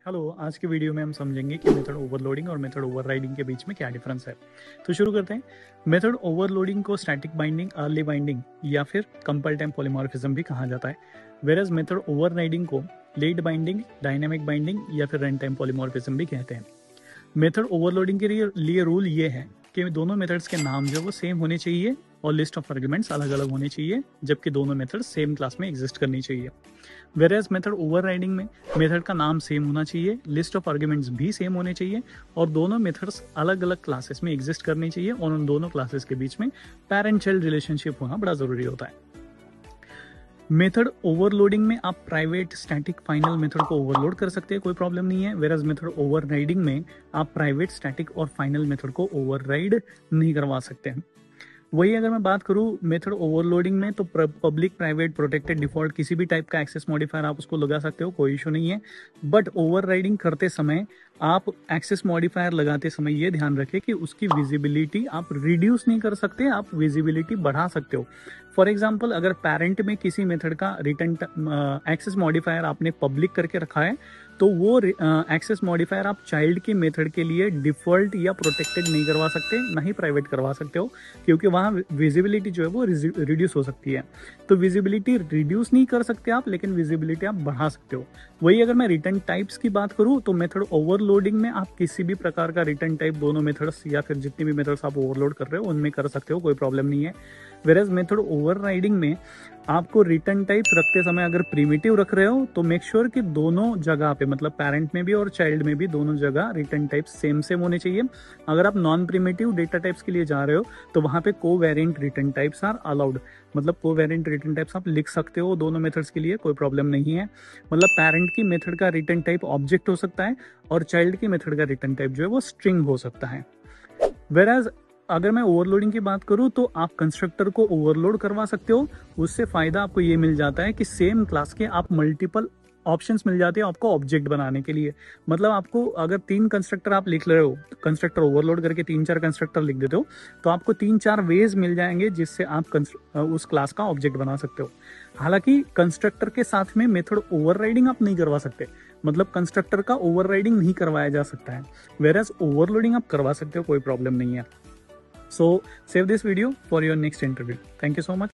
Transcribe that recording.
Hello, आज के video में हम समझेंगे कि मेथड ओवरलोडिंग और मेथड ओवरराइडिंग के बीच में क्या डिफरेंस है। तो शुरू करते हैं। मेथड ओवरलोडिंग को स्टैटिक बाइंडिंग, अर्ली बाइंडिंग या फिर कंपल टाइम पॉलीमॉर्फिज्म भी कहा जाता है, वेरएज मेथड ओवरराइडिंग को लेट बाइंडिंग, डायनामिक बाइंडिंग या फिर रन टाइम पॉलीमॉर्फिज्म भी कहते हैं। मेथड ओवरलोडिंग के लिए रूल ये है कि दोनों मेथड्स के नाम जो वो सेम होने चाहिए और लिस्ट ऑफ आर्ग्यूमेंट्स अलग अलग होने चाहिए, जबकि दोनों मेथड सेम क्लास में एग्जिस्ट करनी चाहिए। वेरएज मेथड ओवरराइडिंग में मेथड का नाम सेम होना चाहिए, लिस्ट ऑफ आर्ग्यूमेंट्स भी सेम होने चाहिए और दोनों मेथड्स अलग अलग क्लासेस में एग्जिस्ट करनी चाहिए और उन दोनों क्लासेस के बीच में पैरेंट चाइल्ड रिलेशनशिप होना बड़ा जरूरी होता है। मेथड ओवरलोडिंग में आप प्राइवेट, स्टैटिक, फाइनल मेथड को ओवरलोड कर सकते हैं, कोई प्रॉब्लम नहीं है। वेरएज मेथड ओवरराइडिंग में आप प्राइवेट, स्टैटिक और फाइनल मेथड को ओवरराइड नहीं करवा सकते हैं। वही अगर मैं बात करूं मेथड ओवरलोडिंग में, तो पब्लिक, प्राइवेट, प्रोटेक्टेड, डिफॉल्ट किसी भी टाइप का एक्सेस मॉडिफायर आप उसको लगा सकते हो, कोई इशू नहीं है। बट ओवरराइडिंग करते समय आप एक्सेस मॉडिफायर लगाते समय ये ध्यान रखें कि उसकी विजिबिलिटी आप रिड्यूस नहीं कर सकते, आप विजिबिलिटी बढ़ा सकते हो। फॉर एग्जाम्पल, अगर पेरेंट में किसी मेथड का रिटर्न एक्सेस मॉडिफायर आपने पब्लिक करके रखा है, तो वो एक्सेस मॉडिफायर आप चाइल्ड के मेथड के लिए डिफॉल्ट या प्रोटेक्टेड नहीं करवा सकते, ना ही प्राइवेट करवा सकते हो, क्योंकि वहाँ विजिबिलिटी जो है वो रिड्यूस हो सकती है। तो विजिबिलिटी रिड्यूस नहीं कर सकते आप, लेकिन विजिबिलिटी आप बढ़ा सकते हो। वही अगर मैं रिटर्न टाइप्स की बात करूँ, तो मेथड ओवरलोडिंग में आप किसी भी प्रकार का रिटर्न टाइप दोनों मेथड्स या फिर जितनी भी मेथड्स आप ओवरलोड कर रहे हो उनमें कर सकते हो, कोई प्रॉब्लम नहीं है। वेरएज मेथड ओवरराइडिंग में आपको रिटर्न टाइप्स रखते समय अगर प्रिमिटिव रख रहे हो तो मेक श्योर कि दोनों जगह पे, मतलब पेरेंट में भी और चाइल्ड में भी, दोनों जगह रिटर्न टाइप्स सेम सेम होने चाहिए। अगर आप नॉन प्रिमिटिव डेटा टाइप्स के लिए जा रहे हो तो वहां पे covariant return types are allowed, मतलब कोवेरिएंट रिटर्न टाइप्स आप लिख सकते हो दोनों मेथड्स के लिए, कोई प्रॉब्लम नहीं है। मतलब पेरेंट की मेथड का रिटर्न टाइप ऑब्जेक्ट हो सकता है और चाइल्ड की मेथड का रिटर्न टाइप जो है वो स्ट्रिंग हो सकता है। वेराज अगर मैं ओवरलोडिंग की बात करूं तो आप कंस्ट्रक्टर को ओवरलोड करवा सकते हो। उससे फायदा आपको ये मिल जाता है कि सेम क्लास के आप मल्टीपल ऑप्शंस मिल जाते हैं आपको ऑब्जेक्ट बनाने के लिए। मतलब आपको अगर 3 कंस्ट्रक्टर आप लिख रहे हो, कंस्ट्रक्टर ओवरलोड करके 3-4 कंस्ट्रक्टर लिख देते हो, तो आपको 3-4 वेज मिल जाएंगे जिससे आप उस क्लास का ऑब्जेक्ट बना सकते हो। हालांकि कंस्ट्रक्टर के साथ में मेथड ओवरराइडिंग आप नहीं करवा सकते, मतलब कंस्ट्रक्टर का ओवरराइडिंग नहीं करवाया जा सकता है, वेरएज ओवरलोडिंग आप करवा सकते हो, कोई प्रॉब्लम नहीं है। So save this video for your next interview. Thank you so much.